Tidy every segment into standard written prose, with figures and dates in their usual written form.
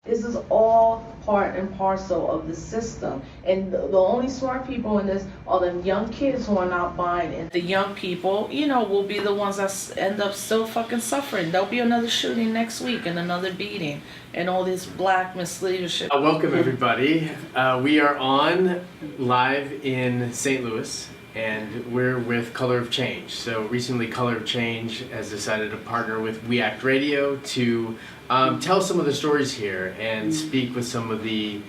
This is all part and parcel of the system. And the only smart people in this are the young kids who are not buying it. The young people, will be the ones that end up still fucking suffering. There'll be another shooting next week and another beating and all this black misleadership. Welcome everybody. We are on live in St. Louis and we're with Color of Change. So recently Color of Change has decided to partner with We Act Radio to tell some of the stories here and speak with some of the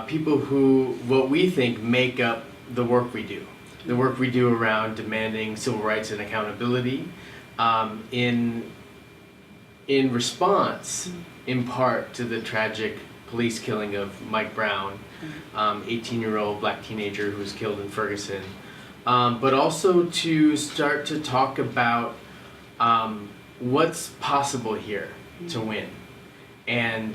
people who, what we think, make up the work we do. The work we do around demanding civil rights and accountability in response, in part, to the tragic police killing of Mike Brown, 18-year-old black teenager who was killed in Ferguson, but also to start to talk about what's possible here to win. And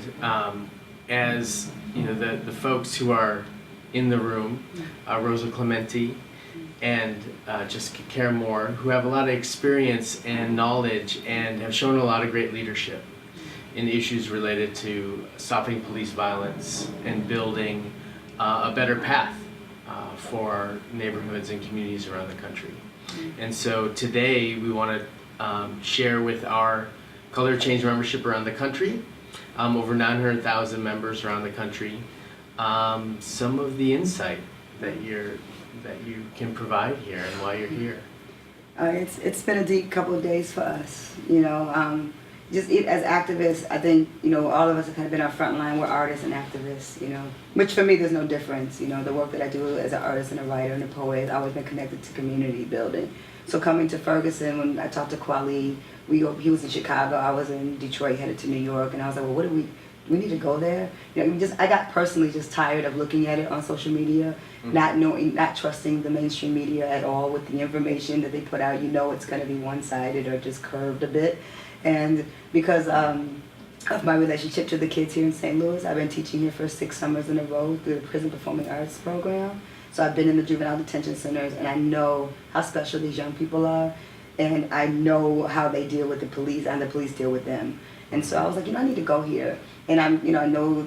as you know, the folks who are in the room, Rosa Clemente and Jessica Caramore, who have a lot of experience and knowledge and have shown a lot of great leadership in issues related to stopping police violence and building a better path for our neighborhoods and communities around the country. And so today we want to share with our Color Change membership around the country, over 900,000 members around the country, some of the insight that you can provide here and why you're here. It's been a deep couple of days for us, just as activists. I think, all of us have kind of been on front line. We're artists and activists, which for me there's no difference. The work that I do as an artist and a writer and a poet has always been connected to community building. So coming to Ferguson, when I talked to Kweli, he was in Chicago, I was in Detroit, headed to New York, and I was like, well, what do we need to go there? I got personally just tired of looking at it on social media, not trusting the mainstream media at all with the information that they put out. It's going to be one-sided or just curved a bit. And because of my relationship to the kids here in St. Louis, I've been teaching here for 6 summers in a row through the Prison Performing Arts program. So I've been in the juvenile detention centers, and I know how special these young people are, and I know how they deal with the police and the police deal with them. And so I was like, I need to go here. And I know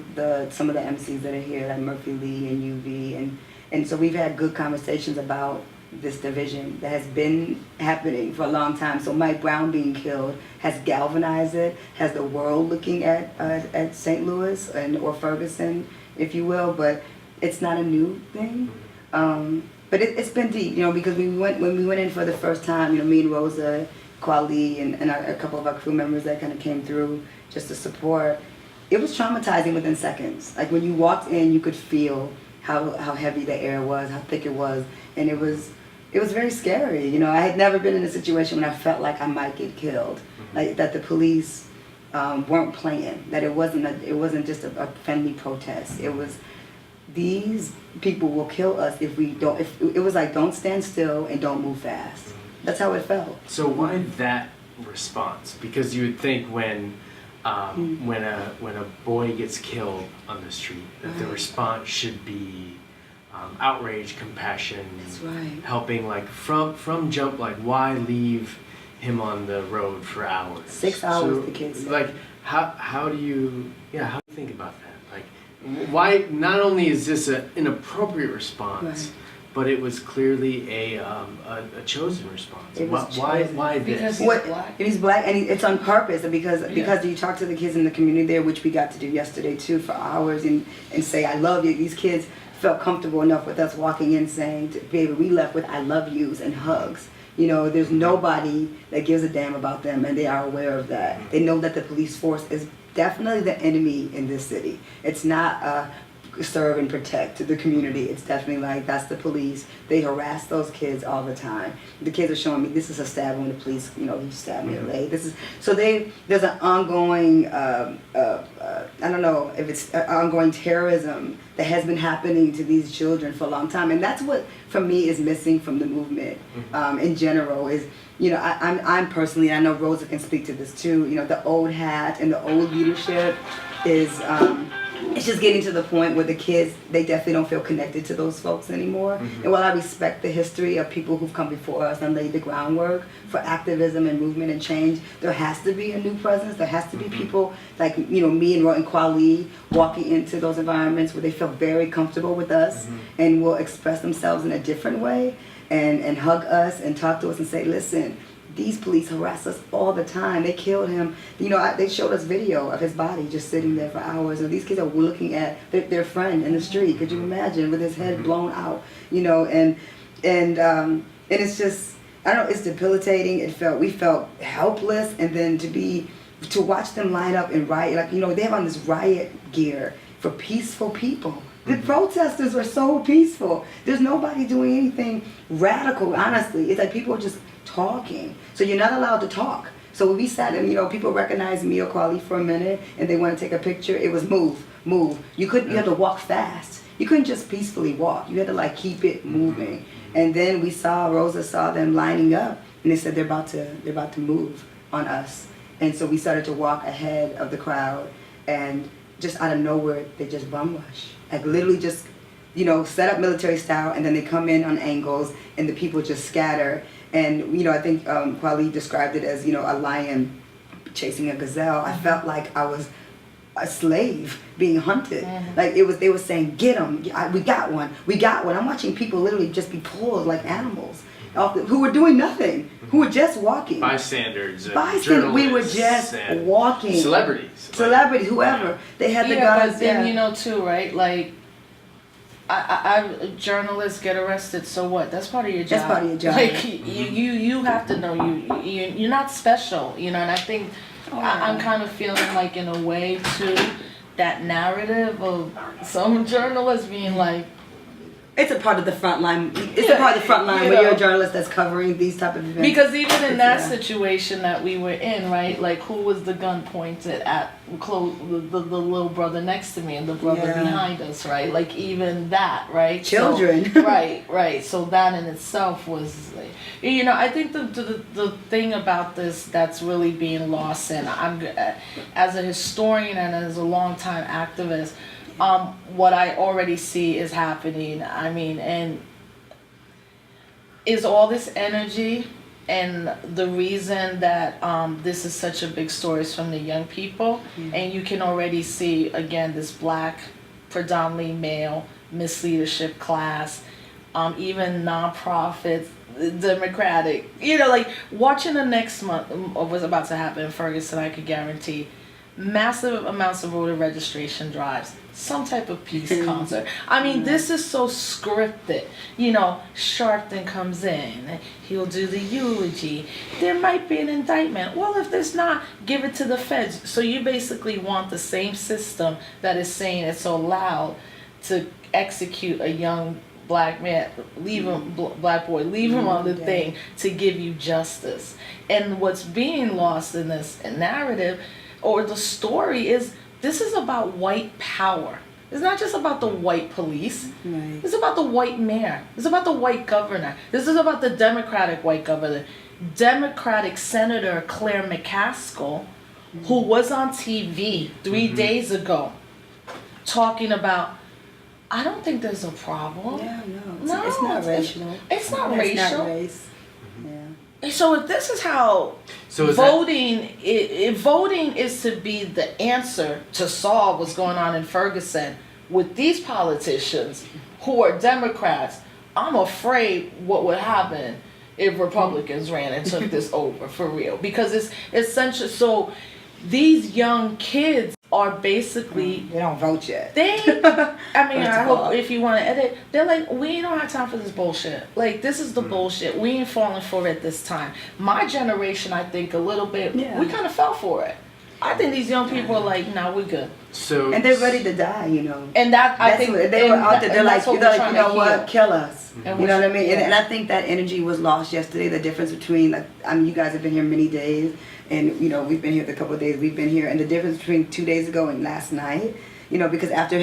some of the MCs that are here, like Murphy Lee and UV, and so we've had good conversations about this division that has been happening for a long time. So Mike Brown being killed has galvanized it, has the world looking at St. Louis or Ferguson, if you will, but it's not a new thing. But it's been deep, because when we went in for the first time, me and Rosa, Kweli, and a couple of our crew members that kind of came through just to support, it was traumatizing within seconds. Like when you walked in, you could feel how heavy the air was, how thick it was, and it was very scary. I had never been in a situation when I felt like I might get killed, like that the police weren't playing, that it wasn't just a friendly protest. It was, these people will kill us if we don't. It was like, don't stand still and don't move fast. That's how it felt. So why that response? Because you would think when a boy gets killed on the street, that the response should be outrage, compassion, that's right, helping, like from jump. Like, why leave him on the road for hours? 6 hours, so, the kids said. Like, how do you think about that? Like, why? Not only is this an inappropriate response, right, but it was clearly a chosen response. Why this? Because he's black, and it's on purpose, because you talk to the kids in the community there, which we got to do yesterday too, for hours, and say, I love you. These kids felt comfortable enough with us walking in saying, baby, we left with I love yous and hugs. There's nobody that gives a damn about them, and they are aware of that. They know that the police force is definitely the enemy in this city. It's not serve and protect the community. It's definitely like, that's the police. They harass those kids all the time. The kids are showing me, this is a stab when the police, he stabbed me in the leg. There's an ongoing, I don't know if it's ongoing terrorism that has been happening to these children for a long time. And that's what, for me, is missing from the movement in general is, I'm personally, I know Rosa can speak to this too, the old hat and the old leadership is it's just getting to the point where the kids, they definitely don't feel connected to those folks anymore. And while I respect the history of people who've come before us and laid the groundwork for activism and movement and change, there has to be a new presence. There has to be people like, you know, me and Roy and Kwali walking into those environments where they feel very comfortable with us and will express themselves in a different way and hug us and talk to us and say, listen, these police harass us all the time. They killed him. You know, they showed us video of his body just sitting there for hours. And these kids are looking at their friend in the street. Could you imagine, with his head blown out? You know, and it's just, I don't know, it's debilitating. We felt helpless, and then to watch them line up and riot, like, you know, they have on this riot gear for peaceful people. The protesters were so peaceful. There's nobody doing anything radical, honestly. It's like people are just talking. So you're not allowed to talk. So when we sat and, you know, people recognized me or Kwali for a minute and they want to take a picture, it was move. You had to walk fast. You couldn't just peacefully walk. You had to like keep it moving. And then Rosa saw them lining up, and they said they're about to move on us. And so we started to walk ahead of the crowd, and just out of nowhere, they just bum rush. Like literally just, you know, set up military style, and then they come in on angles, and the people just scatter. And, you know, I think Kwali described it as, you know, a lion chasing a gazelle. I felt like I was a slave being hunted. Like they were saying, get him, we got one. I'm watching people literally just be pulled like animals who were doing nothing, who were just walking. Bystanders. We were just walking. Celebrities, whoever. They had the guns. But then, you know, too, right? Like, journalists get arrested, so what? That's part of your job. That's part of your job. Like, you have to know you're not special, you know. And I think I'm kind of feeling like, in a way, too, that narrative of some journalists being like, it's a part of the front line. It's a part of the front line where you're a journalist that's covering these type of events. Because even in that situation that we were in, right? Like, who was the gun pointed at? The little brother next to me and the brother behind us, right? Like, even that, right? Children. So, right. So that in itself was, you know, I think the thing about this that's really being lost, and I'm, as a historian and as a longtime activist, what I already see is happening, I mean, and is all this energy, and the reason that this is such a big story is from the young people, and you can already see, again, this black, predominantly male, misleadership class, even nonprofits, Democratic, you know, like, watching the next month of what's about to happen in Ferguson, I could guarantee massive amounts of voter registration drives, some type of peace concert. I mean, this is so scripted. You know, Sharpton comes in, he'll do the eulogy. There might be an indictment. Well, if there's not, give it to the feds. So you basically want the same system that is saying it's so loud to execute a young black man, leave him, black boy, leave him on the thing to give you justice. And what's being lost in this narrative, or the story, is this is about white power. It's not just about the white police. Right. It's about the white mayor. It's about the white governor. This is about the Democratic white governor. Democratic Senator Claire McCaskill, who was on TV 3 days ago talking about, I don't think there's a problem. Yeah, no, it's not racial. It's not racial. It's not race. So if this is how voting is to be the answer to solve what's going on in Ferguson with these politicians who are Democrats, I'm afraid what would happen if Republicans ran and took this over, for real. Because it's essential. So these young kids are basically, they don't vote yet. I mean, I hope if you want to edit, they're like, we don't have time for this bullshit. Like, this is the bullshit. We ain't falling for it this time. My generation, I think, a little bit, we kind of fell for it. I think these young people are like, nah, we're good. And they're ready to die, you know. And I think they were out there. They're like, you know what, kill us. And you know what I mean? And I think that energy was lost yesterday. The difference between, like, I mean, you guys have been here many days. And, you know, we've been here the couple of days we've been here. And the difference between 2 days ago and last night, you know, because after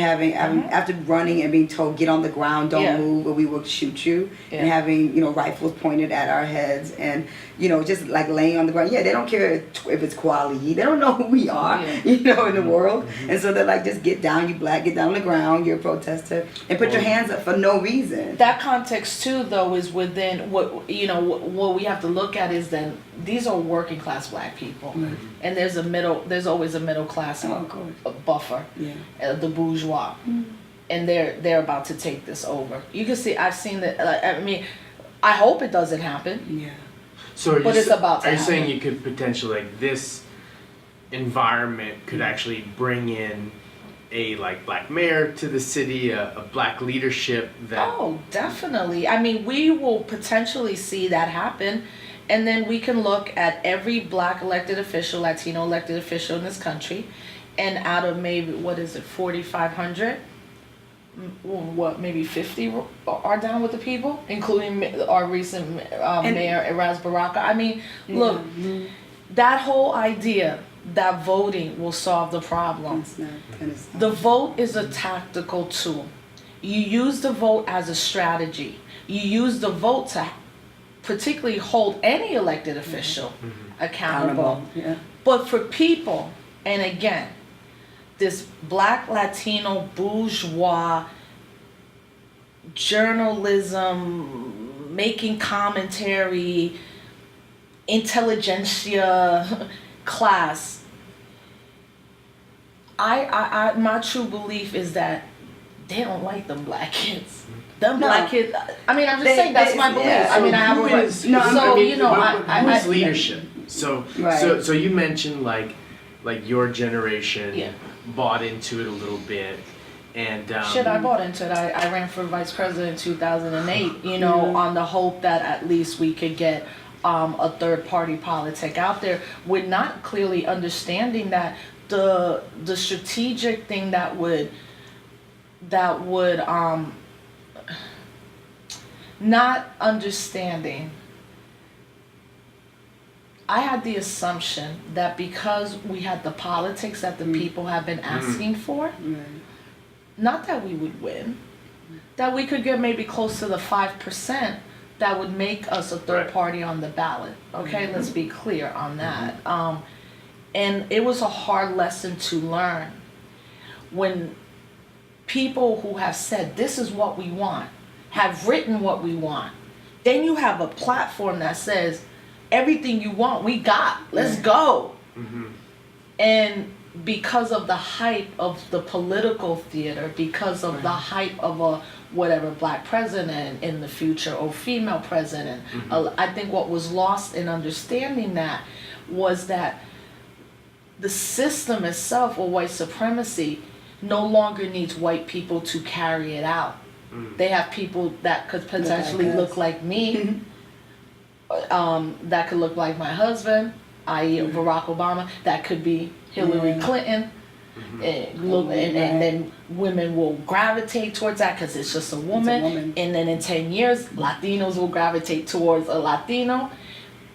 running and being told, get on the ground, don't move, or we will shoot you, and having, you know, rifles pointed at our heads, and, you know, just like laying on the ground. Yeah, they don't care if it's Kwali. They don't know who we are, you know, in the world. And And so they're like, just get down, you black, get down on the ground, you're a protester, and put your hands up for no reason. That context too, though, is within what what we have to look at is then these are working class black people, and there's always a middle class buffer, the bourgeois, and they're about to take this over. You can see, I've seen that. I mean, I hope it doesn't happen. Yeah. So but it's about to are you happen. saying you could potentially, like, this environment could actually bring in a black mayor to the city, a black leadership that... Oh, definitely. I mean, we will potentially see that happen, and then we can look at every black elected official, Latino elected official in this country, and out of maybe, 4,500, maybe 50 are down with the people, including our recent mayor, Ras Baraka. I mean, look, that whole idea that voting will solve the problem. The vote is a tactical tool. You use the vote as a strategy. You use the vote to particularly hold any elected official accountable. Yeah. But for people, and again, this black Latino bourgeois journalism, making commentary, intelligentsia class, I my true belief is that they don't like them black kids. Them black kids. I mean, I'm just saying that's my belief. Yeah. I mean, I have a right. Who is leadership? So you mentioned like your generation bought into it a little bit, and I bought into it. I ran for vice president in 2008. On the hope that at least we could get a third party politic out there, with not clearly understanding that the strategic thing that would not understanding. I had the assumption that because we had the politics that the people have been asking for, not that we would win, that we could get maybe close to the 5% that would make us a third party on the ballot. Okay, let's be clear on that. And it was a hard lesson to learn when people who have said this is what we want, have written what we want, then you have a platform that says everything you want we got, let's go. And because of the hype of the political theater, because of the hype of a whatever black president in the future or female president, I think what was lost in understanding that was that the system itself, or white supremacy, no longer needs white people to carry it out. They have people that could potentially look like me, that could look like my husband, i.e. Barack Obama, that could be Hillary Clinton, and then women will gravitate towards that because it's just a woman. And then in 10 years, Latinos will gravitate towards a Latino.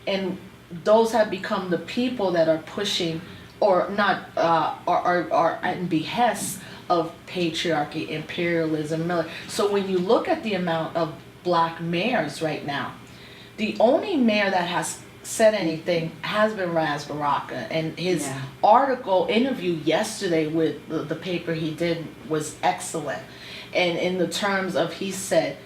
And those have become the people that are pushing, or not, are in behest of patriarchy, imperialism, military. So when you look at the amount of black mayors right now, the only mayor that has said anything has been Ras Baraka, and his interview yesterday with the paper he did was excellent. And in the terms of, he said,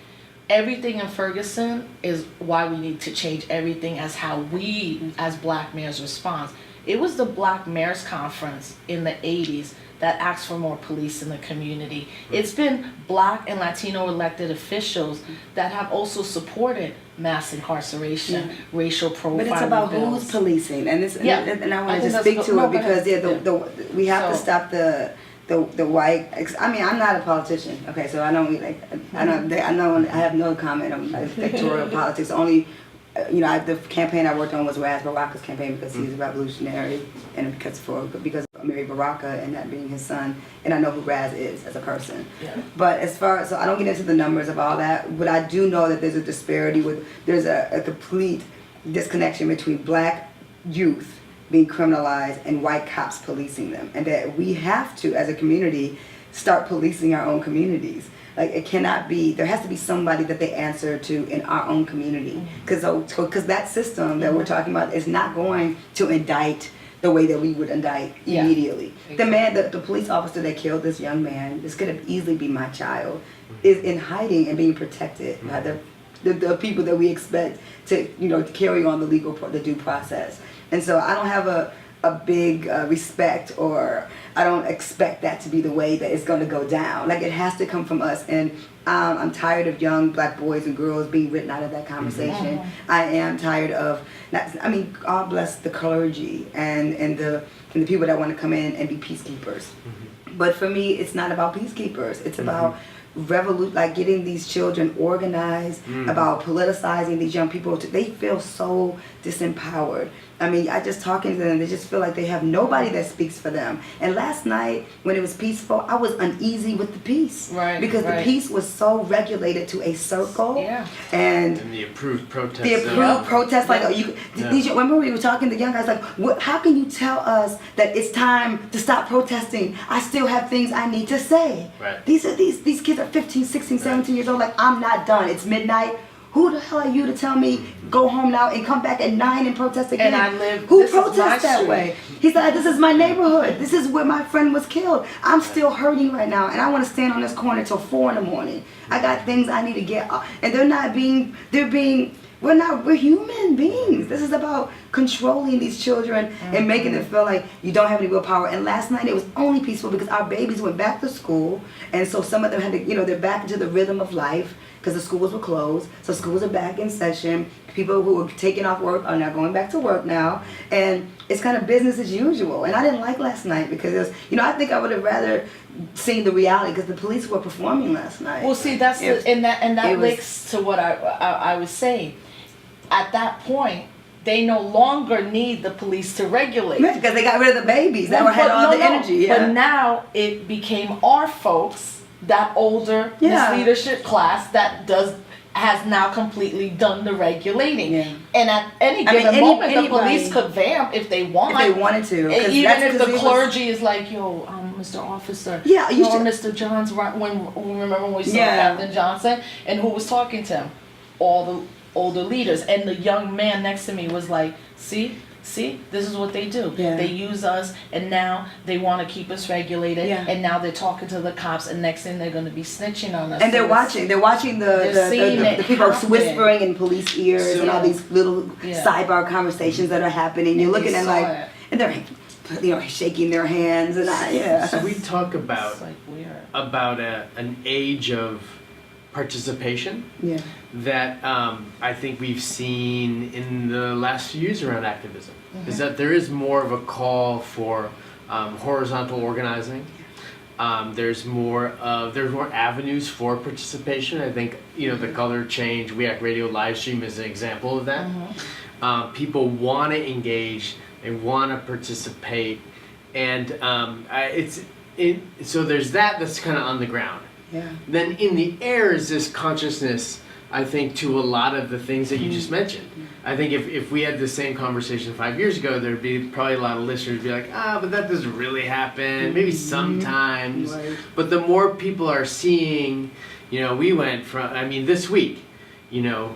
everything in Ferguson is why we need to change everything as how we as black mayors respond. It was the Black Mayors Conference in the 80s that asked for more police in the community. It's been black and Latino elected officials that have also supported mass incarceration, racial profiling. But it's about bills. who's policing, and and I wanted to speak to it because we have to stop the white. I mean, I'm not a politician. Okay, so I don't I have no comment on electoral politics. Only. The campaign I worked on was Ras Baraka's campaign because he's a revolutionary, and because of Mary Baraka and that being his son, and I know who Ras is as a person. But as far as, so I don't get into the numbers of all that, but I do know that there's a disparity there's a complete disconnection between black youth being criminalized and white cops policing them, and that we have to, as a community, start policing our own communities. Like, it cannot be, there has to be somebody that they answer to in our own community. Because that system that we're talking about is not going to indict the way that we would indict Yeah. immediately. Exactly. The man, the police officer that killed this young man, this could have easily been my child, is in hiding and being protected by the people that we expect to, you know, carry on the the due process. And so I don't have a big respect, or I don't expect that to be the way that it's going to go down. Like, it has to come from us. And I'm tired of young black boys and girls being written out of that conversation. I am tired of, God bless the clergy and the people that want to come in and be peacekeepers. But for me, it's not about peacekeepers. It's about getting these children organized, about politicizing these young people. They feel so disempowered. I mean, I just talking to them, they just feel like they have nobody that speaks for them. And last night, when it was peaceful, I was uneasy with the peace. Right. Because the peace was so regulated to a circle. Yeah. And the approved protests. the approved protests, remember we were talking to young guys, like, how can you tell us that it's time to stop protesting? I still have things I need to say. Right. These kids are 15, 16, 17 years old, like, I'm not done. It's midnight. Who the hell are you to tell me go home now and come back at 9 and protest again? And Who protests that way? He said, this is my neighborhood. This is where my friend was killed. I'm still hurting right now, and I want to stand on this corner till 4 in the morning. I got things I need to get off. And we're human beings. This is about controlling these children and making them feel like you don't have any willpower. And last night it was only peaceful because our babies went back to school, and so some of them had to, they're back into the rhythm of life because the schools were closed. So schools are back in session. People who were taking off work are now going back to work now, and it's kind of business as usual. And I didn't like last night because it was, I think I would have rather seen the reality because the police were performing last night. Well, see, that's that links to what I was saying. At that point, they no longer need the police to regulate. Because they got rid of the babies that had all the energy. Yeah. But now it became our folks, that older leadership class that has now completely done the regulating. Yeah. And at any given moment, the police could vamp if they want. If they wanted to. Even if the clergy is like, yo, Mr. Officer. Yeah, you or Mr. Johns, remember when we saw Captain Johnson? And who was talking to him? All the older leaders. And the young man next to me was like, see, this is what they do. Yeah. They use us, and now they want to keep us regulated. Yeah. And now they're talking to the cops, and next thing they're going to be snitching on us. And they're watching the people whispering in police ears and all these little sidebar conversations that are happening. You're looking at and they're shaking their hands and So we talk about an age of participation that I think we've seen in the last few years around activism, is that there is more of a call for horizontal organizing. There's more avenues for participation. I think the Color Change We Act Radio live stream is an example of that. People want to engage, they want to participate, and so there's that's kind of on the ground. Yeah. Then in the air is this consciousness, I think, to a lot of the things that you just mentioned. I think if we had the same conversation 5 years ago, there'd be probably a lot of listeners be like, but that doesn't really happen. Maybe sometimes. Right. But the more people are seeing, we went from, this week, the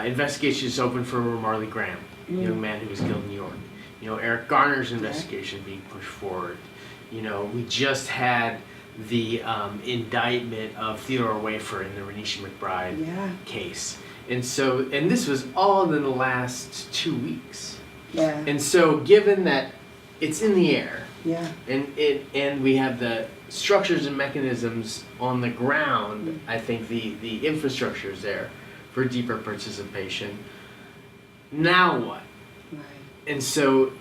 investigation is open for Marley Graham, young man who was killed in New York. Eric Garner's investigation being pushed forward. We just had the indictment of Theodore Wafer in the Renisha McBride case. And this was all in the last 2 weeks. Yeah. And so given that it's in the air, and we have the structures and mechanisms on the ground, I think the infrastructure is there for deeper participation. Now what? And so,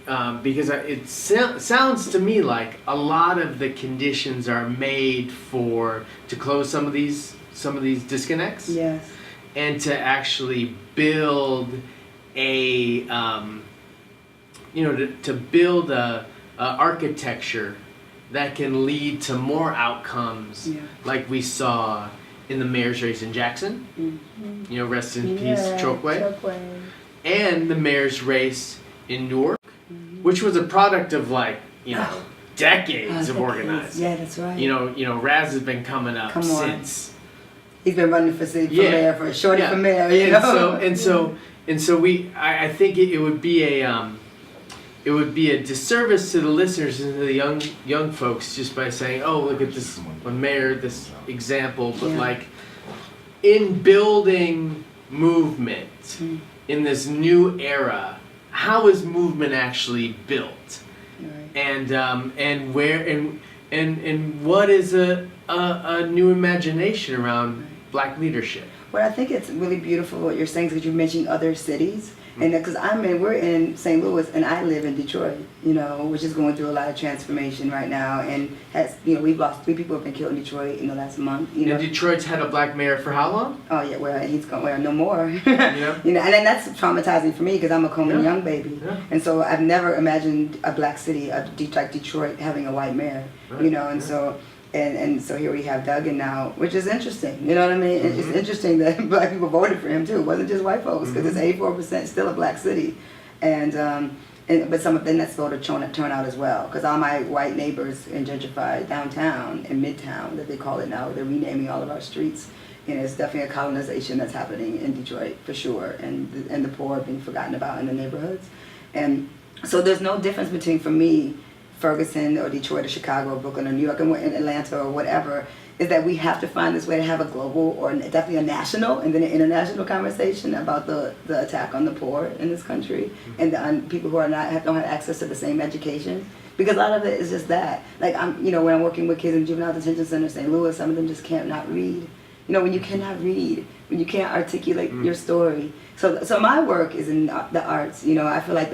because it sounds to me like a lot of the conditions are made to close some of these disconnects, and to actually build a architecture that can lead to more outcomes, like we saw in the mayor's race in Jackson. Rest in peace, Chokwe, and the mayor's race in Newark, which was a product of decades of organizing. Yeah, that's right. Raz has been coming up since. He's been running for mayor, for shorty for mayor. And so I think it would be it would be a disservice to the listeners and to the young folks just by saying, oh, look at this one mayor, this example, but like in building movement in this new era, how is movement actually built? And where and what is a new imagination around Black leadership? Well, I think it's really beautiful what you're saying because you're mentioning other cities. And because we're in St. Louis and I live in Detroit, you know, which is going through a lot of transformation right now. And has, you know, we've lost 3 people have been killed in Detroit in the last month. You know, and Detroit's had a Black mayor for how long? Oh yeah, well he's going no more. Yeah. You know, and then that's traumatizing for me because I'm a Coleman Young baby, Yeah. and so I've never imagined a Black city, like Detroit, having a white mayor. Right. You know, and so. And so here we have Duggan now, which is interesting. You know what I mean? It's interesting that Black people voted for him too. It wasn't just white folks because it's 84% still a Black city, but some of them that's voted turn out as well. Because all my white neighbors in gentrified downtown and midtown that they call it now, they're renaming all of our streets. And it's definitely a colonization that's happening in Detroit for sure, and the poor are being forgotten about in the neighborhoods, and so there's no difference between for me. Ferguson or Detroit or Chicago or Brooklyn or New York and Atlanta or whatever, is that we have to find this way to have a global or definitely a national and then an international conversation about the attack on the poor in this country and the people who don't have access to the same education. Because a lot of it is just that. Like when I'm working with kids in juvenile detention center in St. Louis, some of them just can't not read. You know, when you cannot read, when you can't articulate your story. So my work is in the arts. You know, I feel like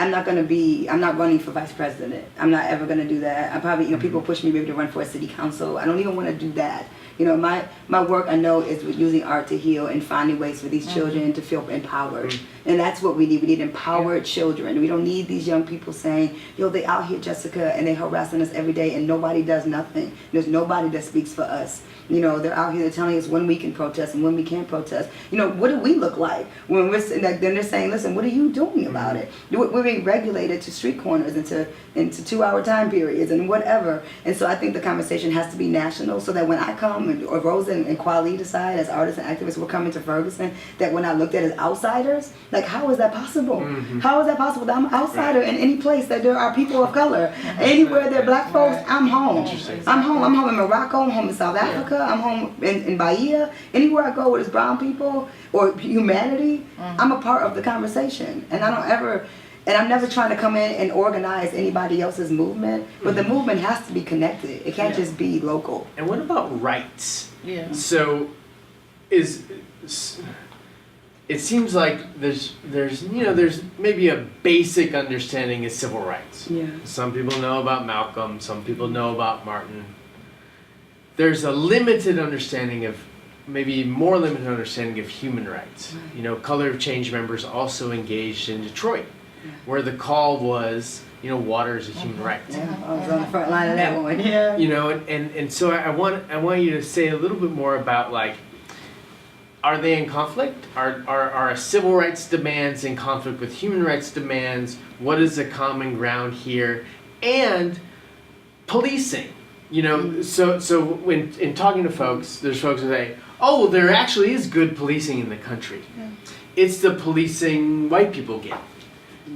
I'm not running for vice president. I'm not ever going to do that. I probably, people push me maybe to run for a city council. I don't even want to do that. You know, my work I know is with using art to heal and finding ways for these children to feel empowered. And that's what we need. We need empowered children. We don't need these young people saying, yo, they out here, Jessica, and they harassing us every day and nobody does nothing. There's nobody that speaks for us. You know, they're out here, they're telling us when we can protest and when we can't protest. You know, what do we look like when we're sitting there? Then they're saying, listen, what are you doing about it? We're being regulated to street corners, into 2-hour time periods and whatever. And so I think the conversation has to be national so that when I come, or Rosa and Kweli decide as artists and activists, we're coming to Ferguson, that we're not looked at as outsiders. Like, how is that possible? How is that possible that I'm an outsider in any place that there are people of color? Anywhere there are Black folks, I'm home. I'm home. I'm home in Morocco, I'm home in South Africa, I'm home in Bahia. Anywhere I go with it's brown people or humanity, I'm a part of the conversation. And I'm never trying to come in and organize anybody else's movement, but the movement has to be connected. It can't just be local. And what about rights? Yeah. So, it seems like there's maybe a basic understanding of civil rights. Yeah. Some people know about Malcolm. Some people know about Martin. There's a limited understanding of, maybe more limited understanding of human rights. Right. You know, Color of Change members also engaged in Detroit, where the call was, water is a human right. Yeah, I was on the front line of that one. Yeah. You know, and so I want you to say a little bit more about, like, are they in conflict? Are civil rights demands in conflict with human rights demands? What is the common ground here? And policing. You know, so when in talking to folks, there's folks who say, oh, there actually is good policing in the country. Yeah. It's the policing white people get.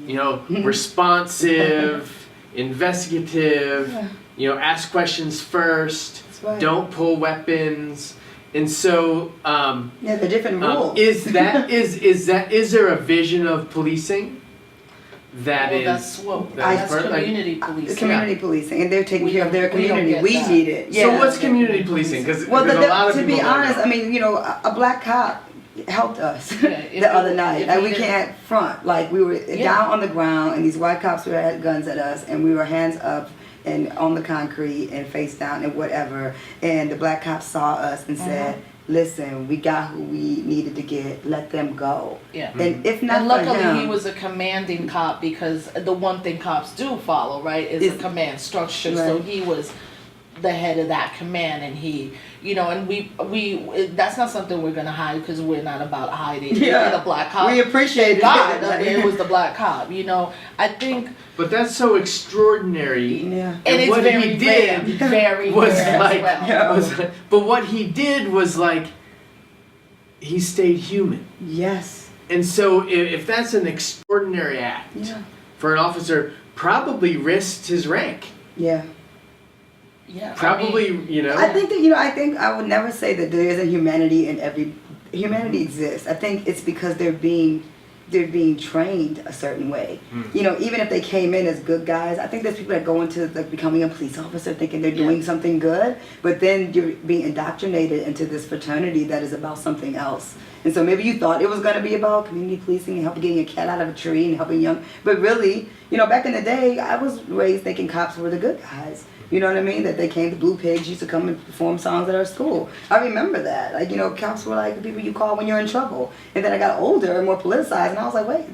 You know, responsive, investigative, ask questions first, don't pull weapons. And so they're different rules. Is there a vision of policing that's community policing. Community policing, and they're taking care of their community. We need it. Yeah. So what's community policing? Because a lot of people. To be honest, know. I mean, a Black cop helped us the other night. Like, we can't front. Like, we were down on the ground, and these white cops had guns at us, and we were hands up and on the concrete and face down and whatever. And the Black cops saw us and said, listen, we got who we needed to get. Let them go. Yeah. And if not, and luckily for him, he was a commanding cop, because the one thing cops do follow, right, is a command structure. Right. So he was the head of that command, and he, and we that's not something we're gonna hide, because we're not about hiding. Yeah. The Black cop. We appreciate God, it was the Black cop. I think. But that's so extraordinary. Yeah. And what he did very was rare like, as well. but what he did was like, he stayed human. Yes. And so if that's an extraordinary act for an officer probably risked his rank. Yeah. Yeah. Probably, I think that, I think I would never say that there isn't humanity in every, humanity exists. I think it's because they're being trained a certain way. Even if they came in as good guys, I think there's people that go into like becoming a police officer thinking they're doing something good, but then you're being indoctrinated into this fraternity that is about something else. And so maybe you thought it was going to be about community policing and helping getting a cat out of a tree and helping young, but really, back in the day, I was raised thinking cops were the good guys. You know what I mean? That they came, the Blue Pigs used to come and perform songs at our school. I remember that. Like, cops were like the people you call when you're in trouble. And then I got older and more politicized, and I was like, wait,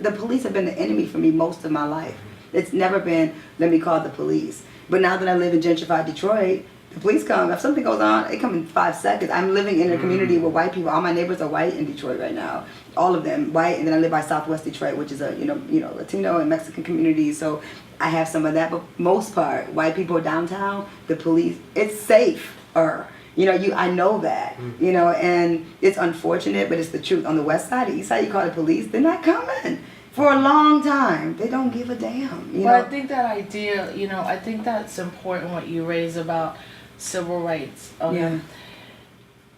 the police have been the enemy for me most of my life. It's never been, let me call the police. But now that I live in gentrified Detroit, the police come. If something goes on, they come in 5 seconds. I'm living in a community where white people, all my neighbors are white in Detroit right now. All of them white, and then I live by Southwest Detroit, which is a Latino and Mexican community. So I have some of that, but most part, white people downtown, the police, it's safer. I know that, and it's unfortunate, but it's the truth. On the west side, the east side, you call the police, they're not coming for a long time. They don't give a damn. But I think that idea, I think that's important what you raise about civil rights.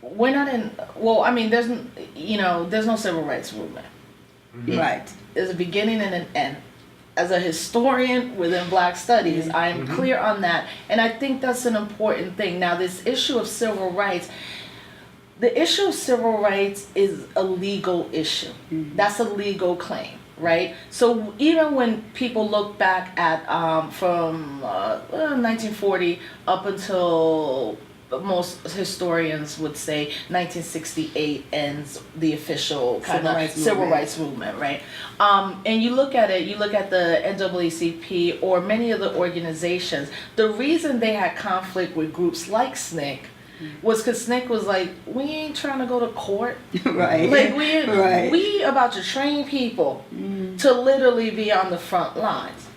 We're not in, there's no civil rights movement. Right. There's a beginning and an end. As a historian within Black Studies, I am clear on that. And I think that's an important thing. Now, this issue of civil rights, the issue of civil rights is a legal issue. That's a legal claim, right? So even when people look back at from 1940 up until most historians would say 1968 ends the official kind of civil rights movement, right? And you look at it, you look at the NAACP or many of the organizations, the reason they had conflict with groups like SNCC was because SNCC was like, we ain't trying to go to court. Right. Like we about to train people to literally be on the front lines.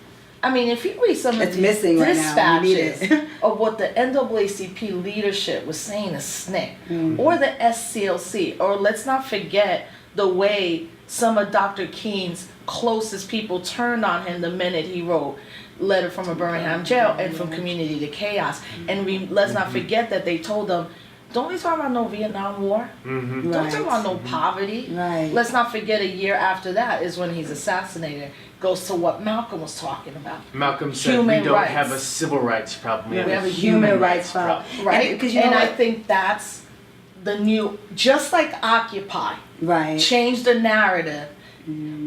I mean, if you read some of the dispatches of what the NAACP leadership was saying to SNCC or the SCLC, or let's not forget the way some of Dr. King's closest people turned on him the minute he wrote Letter from a Birmingham Jail and From Community to Chaos. And let's not forget that they told them, don't we talk about no Vietnam War? Don't talk about no poverty. Let's not forget a year after that is when he's assassinated. Goes to what Malcolm was talking about. Malcolm said we don't have a civil rights problem. We have a human rights problem. Right? And I think that's the new, just like Occupy, change the narrative,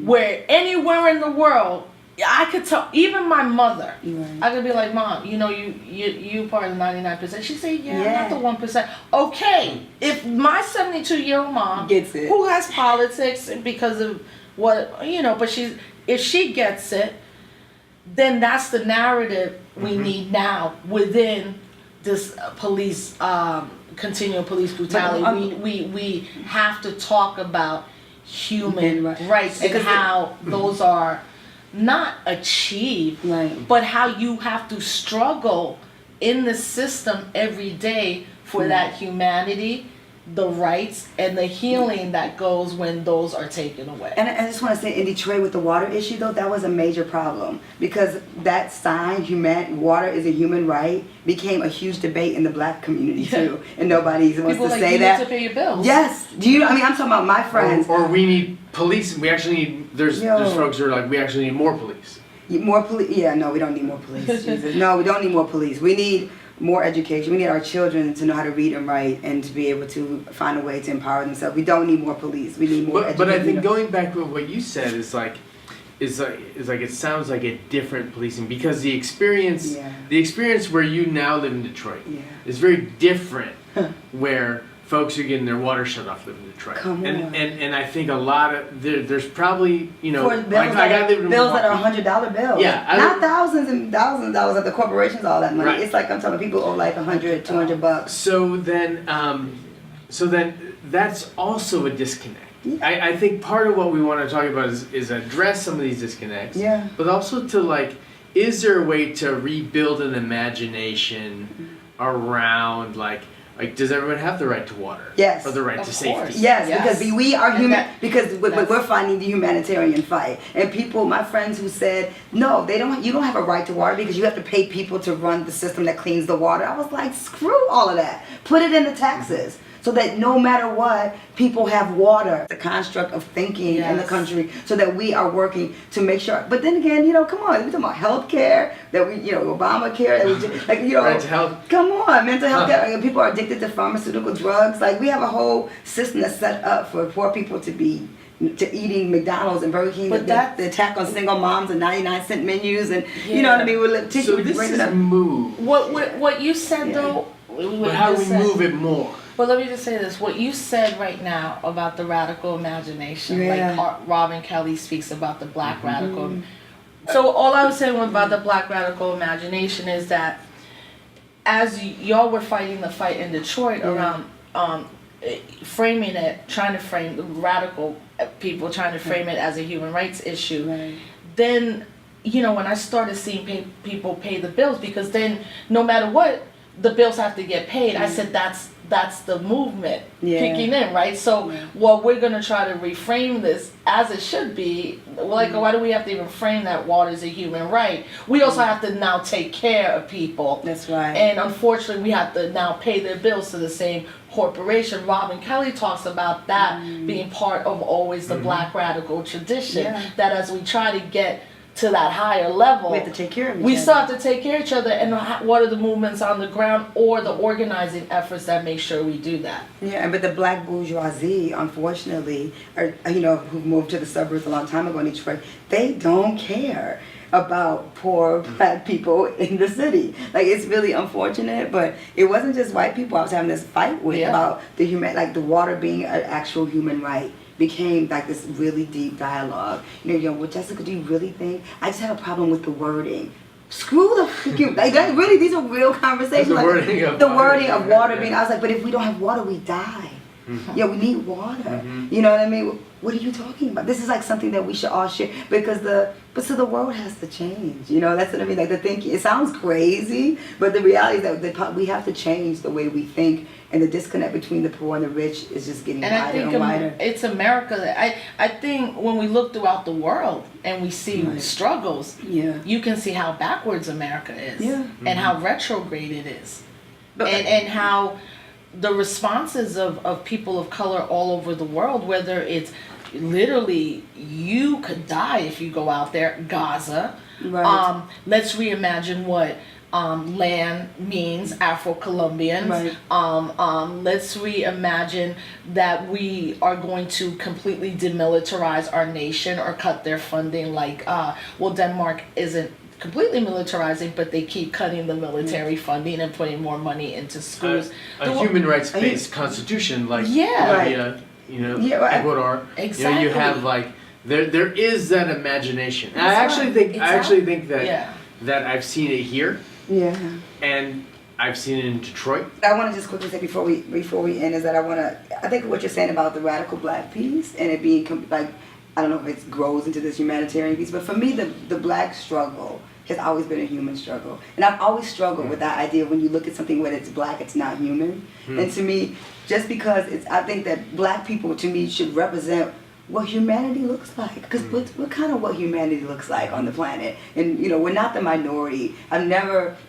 where anywhere in the world, I could tell, even my mother, I could be like, Mom, you part of the 99%. She said, yeah, not the 1%. Okay, if my 72-year-old mom gets it, who has politics because of what, but if she gets it, then that's the narrative we need now within this police, continual police brutality. We have to talk about human rights and how those are not achieved, but how you have to struggle in the system every day for that humanity, the rights, and the healing that goes when those are taken away. And I just want to say, in Detroit with the water issue, though, that was a major problem because that sign, water is a human right, became a huge debate in the Black community too, and nobody wants to say that. People need to pay your bills. Yes. I'm talking about my friends. Or we need police. We actually need. There's folks who are like, we actually need more police. More police? Yeah, no, we don't need more police. Jesus. No, we don't need more police. We need more education. We need our children to know how to read and write and to be able to find a way to empower themselves. We don't need more police. We need more education. But I think going back to what you said is like it sounds like a different policing because the experience where you now live in Detroit is very different where folks are getting their water shut off live in Detroit. And I think a lot of there's probably bills that are $100 bills. Yeah, not thousands and thousands of dollars that the corporations all that money. Right. It's like I'm talking people owe like $100, $200. So then that's also a disconnect. Yeah. I think part of what we want to talk about is address some of these disconnects. Yeah. But also to is there a way to rebuild an imagination around Like, does everyone have the right to water? Yes. Or the right Of to course. safety? Yes, Yes. because we are And human. Because that's- we're fighting the humanitarian fight, and people, my friends who said, no, they don't. You don't have a right to water because you have to pay people to run the system that cleans the water. I was like, screw all of that. Put it in the taxes. So that no matter what, people have water. The construct of thinking in the Yes. country, so that we are working to make sure. But then again, you know, come on, we're talking about healthcare, that we, you know, Obamacare, that we just, like, you know, Right to health. come on, mental health care. People are addicted to pharmaceutical drugs. Like, we have a whole system that's set up for poor people to eating McDonald's and Burger King. But The attack on single moms and 99-cent menus, and you know Yeah. what I mean. So this is move. What you said Yeah. though. But how do we move it more? Well, let me just say this. What you said right now about the radical imagination, Yeah. like Robin Kelly speaks about the black radical. So all I was saying about the black radical imagination is that as y'all were fighting the fight in Detroit around framing it, trying to frame the radical people, trying to frame it as a human rights issue, Right. then, you know, when I started seeing people pay the bills, because then no matter what, the bills have to get paid. I said that's the movement kicking in, right? So, well, we're gonna try to reframe this as it should be. Like, why do we have to even frame that water is a human right? We also have to now take care of people. That's right. And unfortunately, we have to now pay their bills to the same corporation. Robin Kelly talks about that being part of always the black radical tradition. Yeah. That as we try to get to that higher level, We have to take care of each we other. still have to take care of each other. And what are the movements on the ground or the organizing efforts that make sure we do that? Yeah, but the black bourgeoisie, unfortunately, are, you know, who moved to the suburbs a long time ago in Detroit, they don't care about poor black people in the city. Like, it's really unfortunate, but it wasn't just white people I was having this fight with about the the water being an actual human right. Became like this really deep dialogue. You know, well, Jessica, do you really think? I just have a problem with the wording. Screw the freaking, like, that really, these are real conversations. The like, wording of the water, wording of water yeah. being, I was like, but if we don't have water, we die. Yeah, we need water. You know what I mean? What are you talking about? This is like something that we should all share, because the world has to change. You know, that's what I mean. Like, the thinking, it sounds crazy, but the reality is that we have to change the way we think, and the disconnect between the poor and the rich is just getting And I wider think and wider. it's America that I think when we look throughout the world and we see struggles, you can see how backwards America is, and how retrograde it is, and how the responses of people of color all over the world, whether it's literally you could die if you go out there, Gaza. Right. Let's reimagine what land means, Afro-Colombians. Right. Let's reimagine that we are going to completely demilitarize our nation or cut their funding, like, well, Denmark isn't completely militarizing, but they keep cutting the military funding and putting more money into schools. A human rights-based constitution, like Bolivia, you know, Ecuador. Exactly. You know, you have like there is that imagination. And I actually think that that I've seen it here. Yeah. And I've seen it in Detroit. I want to just quickly say before we end is that I think what you're saying about the radical black piece and it being like, I don't know if it grows into this humanitarian piece, but for me the black struggle has always been a human struggle. And I've always struggled with that idea when you look at something when it's black, it's not human. And to me, just because I think that black people to me should represent what humanity looks like, because we're kind of what humanity looks like on the planet. And you know, we're not the minority. I've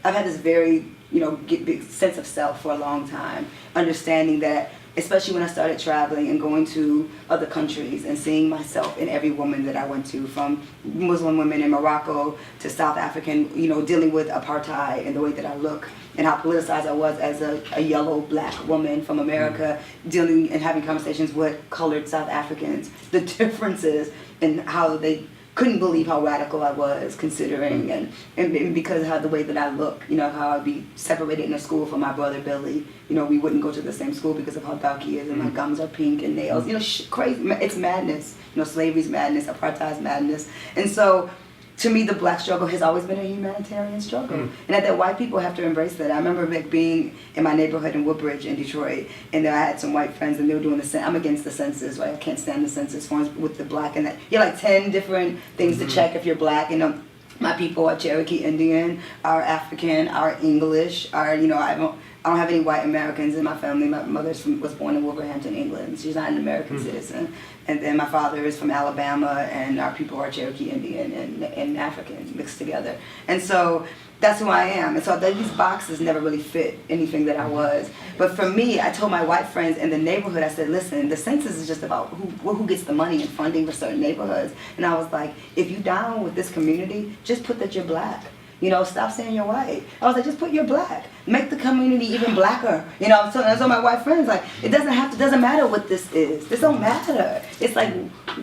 had this very, you know, big sense of self for a long time, understanding that, especially when I started traveling and going to other countries and seeing myself in every woman that I went to, from Muslim women in Morocco to South African, you know, dealing with apartheid and the way that I look and how politicized I was as a yellow black woman from America, dealing and having conversations with colored South Africans, the differences in how they couldn't believe how radical I was, considering and because of how the way that I look, you know, how I'd be separated in a school from my brother Billy. You know, we wouldn't go to the same school because of how dark he is, and my gums are pink and nails. You know, crazy. It's madness. You know, slavery's madness, apartheid's madness, and so. To me, the black struggle has always been a humanitarian struggle, and that white people have to embrace that. I remember being in my neighborhood in Woodbridge in Detroit, and I had some white friends, and they were doing I'm against the census, right? I can't stand the census forms with the black and that. You have like 10 different things to check if you're black, and My people are Cherokee Indian, are African, are English, are, you know, I don't have any white Americans in my family. My mother was born in Wolverhampton, England. She's not an American citizen. And then my father is from Alabama, and our people are Cherokee Indian and African mixed together. And so that's who I am. And so these boxes never really fit anything that I was. But for me, I told my white friends in the neighborhood, I said, listen, the census is just about who gets the money and funding for certain neighborhoods. And I was like, if you down with this community, just put that you're black. You know, stop saying you're white. I was like, just put you're black. Make the community even blacker. You know, so my white friends, like, it doesn't matter what this is. This don't matter. It's like,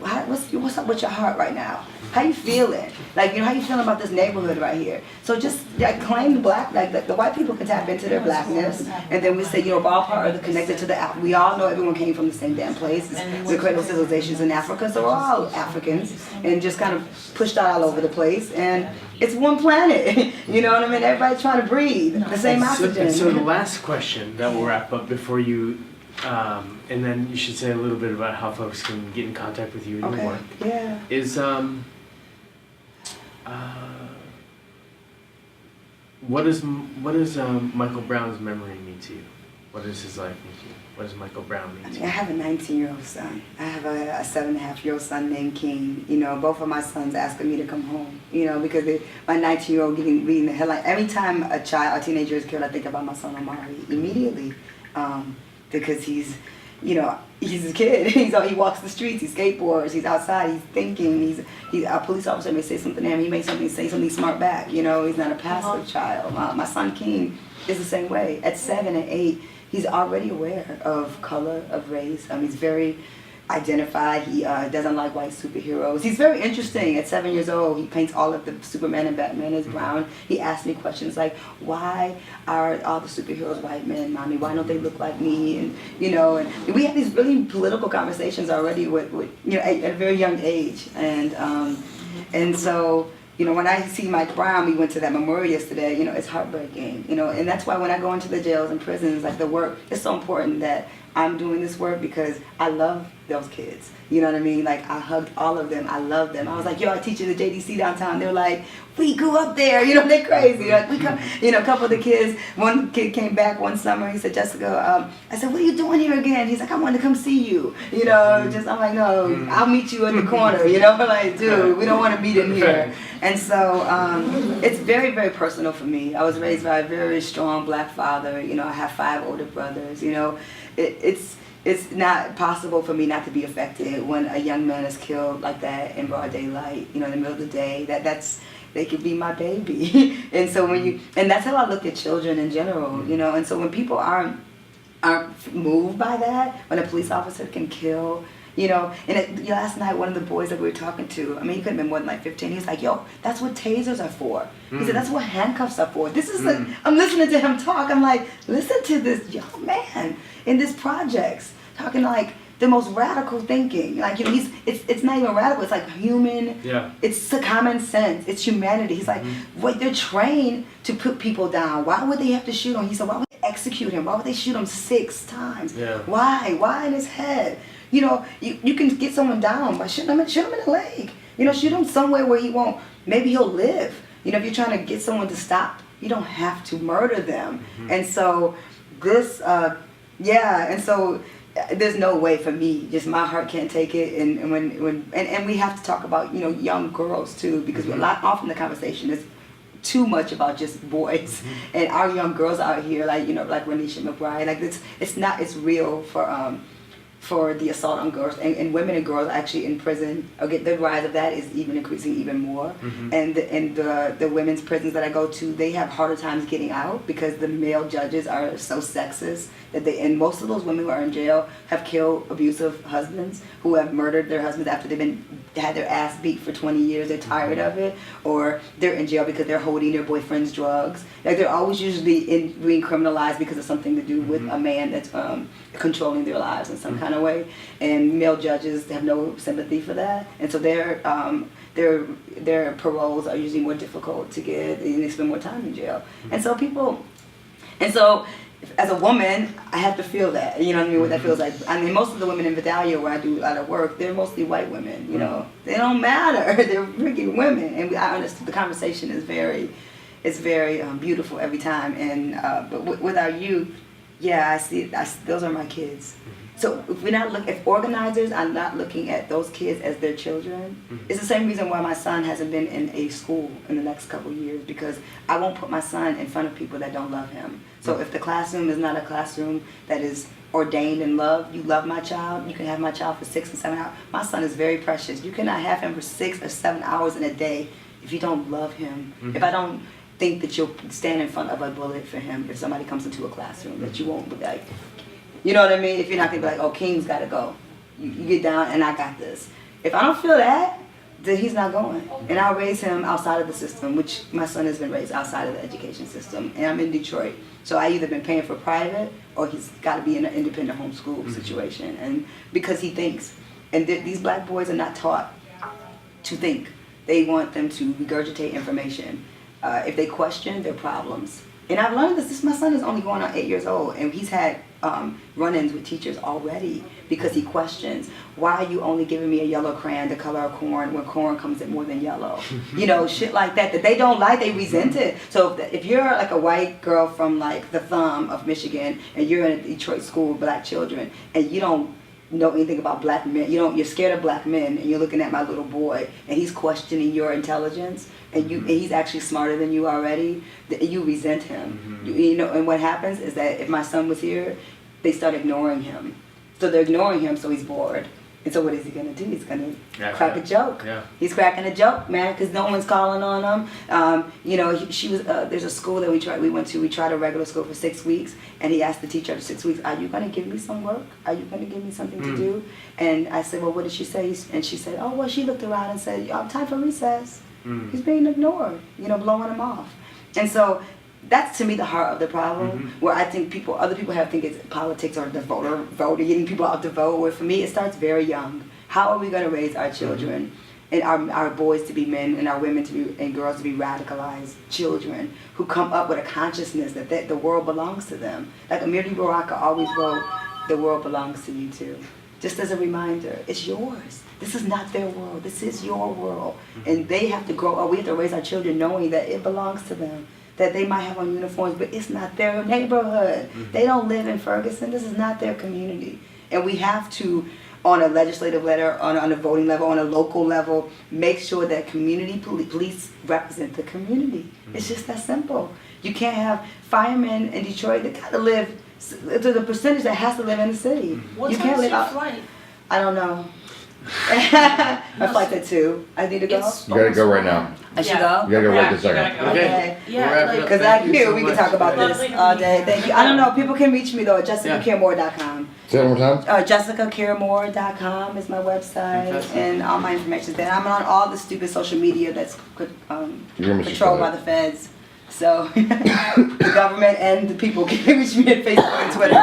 what's up with your heart right now? How you feeling? Like, you know, how you feeling about this neighborhood right here? So just like claim the black, like the white people can tap into their blackness, and then we say, you know, we're all part of the connected to the. We all know everyone came from the same damn place. We created civilizations in Africa, so we're all Africans, and just kind of pushed out all over the place. And it's one planet. You know what I mean? Everybody's trying to breathe the same oxygen. So the last question that we'll wrap up before you, and then you should say a little bit about how folks can get in contact with you and your work. Yeah. Is what does Michael Brown's memory mean to you? What does his life mean to you? What does Michael Brown mean to you? I have a 19-year-old son. I have a 7.5-year-old son named King. You know, both of my sons asking me to come home. You know, because my 19-year-old reading the headline. Every time a teenager is killed, I think about my son Omari immediately, because he's, you know, he's a kid. He walks the streets. He skateboards. He's outside. He's thinking. He's a police officer may say something to him. He may say something smart back. You know, he's not a passive child. My son King is the same way. At 7 and 8. He's already aware of color, of race. He's very identified. He doesn't like white superheroes. He's very interesting. At 7 years old, he paints all of the Superman and Batman as brown. He asks me questions like, why are all the superheroes white men, Mommy? Why don't they look like me? And, you know, and we have these really political conversations already with you know, at a very young age. And so, you know, when I see Mike Brown, we went to that memorial yesterday, you know, it's heartbreaking, you know, and that's why when I go into the jails and prisons, like the work, it's so important that I'm doing this work because I love those kids. You know what I mean? Like, I hugged all of them. I love them. I was like, yo, I teach at the JDC downtown. They're like, we grew up there. You know, they're crazy. Like, we come, you know, a couple of the kids, one kid came back one summer. He said, Jessica, I said, what are you doing here again? He's like, I wanted to come see you. You know, just, I'm like, no, I'll meet you in the corner. You know, like, dude, we don't want to meet in here. And so it's very, very personal for me. I was raised by a very strong black father. You know, I have 5 older brothers. You know, it's not possible for me not to be affected when a young man is killed like that in broad daylight, you know, in the middle of the day. They could be my baby. And so and that's how I look at children in general, you know. And so when people aren't moved by that, when a police officer can kill, you know, and last night one of the boys that we were talking to, I mean, he couldn't have been more than like 15. He was like, yo, that's what tasers are for. He said, that's what handcuffs are for. This is I'm listening to him talk. I'm like, listen to this young man in this projects talking like the most radical thinking. Like, you know, it's not even radical. It's like human. Yeah. It's common sense. It's humanity. He's like, wait, they're trained to put people down. Why would they have to shoot him? He said, why would they execute him? Why would they shoot him 6 times? Yeah. Why in his head? You know, you can get someone down by shooting him in the leg. You know, shoot him somewhere where maybe he'll live. You know, if you're trying to get someone to stop, you don't have to murder them. And so this, and so there's no way for me, just my heart can't take it. And we have to talk about, you know, young girls too, because often the conversation is too much about just boys. And our young girls out here, like, you know, like Renisha McBride, like it's real for the assault on girls and women and girls actually in prison. Okay, the rise of that is even increasing even more. And the women's prisons that I go to, they have harder times getting out because the male judges are so sexist that and most of those women who are in jail have killed abusive husbands who have murdered their husbands after they've had their ass beat for 20 years. They're tired of it, or they're in jail because they're holding their boyfriend's drugs. Like, they're always usually being criminalized because of something to do with a man that's controlling their lives in some kind of way. And male judges have no sympathy for that, and so their paroles are usually more difficult to get, and they spend more time in jail. And so as a woman, I have to feel that. You know what I mean? What that feels like. I mean, most of the women in Vidalia where I do a lot of work, they're mostly white women. You know, they don't matter. They're freaking women, and I understand the conversation is very, beautiful every time. And but with our youth, yeah, I see. Those are my kids. So if we're not if organizers are not looking at those kids as their children, it's the same reason why my son hasn't been in a school in the next couple of years, because I won't put my son in front of people that don't love him. So if the classroom is not a classroom that is ordained in love, you love my child, you can have my child for 6 and 7 hours. My son is very precious. You cannot have him for 6 or 7 hours in a day if you don't love him. If I don't think that you'll stand in front of a bullet for him if somebody comes into a classroom, that you won't be like, you know what I mean? If you're not gonna be like, oh, King's gotta go. You get down and I got this. If I don't feel that, then he's not going. And I'll raise him outside of the system, which my son has been raised outside of the education system. And I'm in Detroit. So I either been paying for private or he's gotta be in an independent homeschool situation. And because he thinks. And these black boys are not taught to think. They want them to regurgitate information. If they question their problems. And I've learned this. My son is only going on 8 years old, and he's had run-ins with teachers already because he questions, why are you only giving me a yellow crayon to color a corn when corn comes in more than yellow? You know, shit like that they don't like, they resent it. So if you're like a white girl from like the thumb of Michigan, and you're in a Detroit school with black children, and you don't know anything about black men, you're scared of black men, and you're looking at my little boy, and he's questioning your intelligence, and he's actually smarter than you already, you resent him. You know, and what happens is that if my son was here, they start ignoring him. So they're ignoring him, so he's bored. And so what is he gonna do? He's gonna crack a joke. Yeah. He's cracking a joke, man, because no one's calling on him. You know, she was. There's a school that we went to. We tried a regular school for 6 weeks, and he asked the teacher after 6 weeks, "Are you gonna give me some work? Are you gonna give me something to do?" And I said, "Well, what did she say?" And she said, "Oh, well, she looked around and said, time for recess." He's being ignored. You know, blowing him off. And so that's to me the heart of the problem, where I think other people think it's politics or the voter, getting people out to vote. Where for me, it starts very young. How are we going to raise our children and our boys to be men and our women and girls to be radicalized children who come up with a consciousness that the world belongs to them? Like Amiri Baraka always wrote, "The world belongs to you too." Just as a reminder, it's yours. This is not their world. This is your world. And they have to grow up. We have to raise our children knowing that it belongs to them. That they might have on uniforms, but it's not their neighborhood. They don't live in Ferguson. This is not their community. And we have to, on a legislative level, on a voting level, on a local level, make sure that community police represent the community. It's just that simple. You can't have firemen in Detroit that gotta live to the percentage that has to live in the city. What you time can't is live your out. flight? I don't know. My flight's at 2. I need to go. You gotta go right now. I should go? You gotta go right this second. Okay. Yeah, like, Because we can talk about this all day. Thank you. I don't know. People can reach me though at JessicaCareMore.com. Say it one more time. JessicaCareMore.com is my website, and all my information is there. I'm on all the stupid social media that's controlled by the feds. So the government and the people can reach me at Facebook and Twitter.